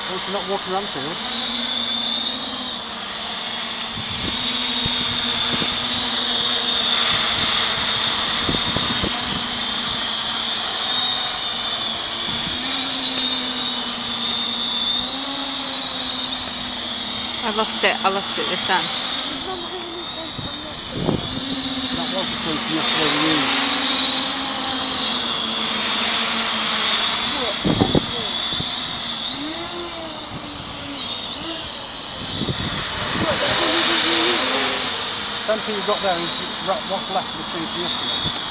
Well, you're not walking around field. I lost it this time. That was the place yesterday we used. Same thing you got there is what's left of the tree from yesterday.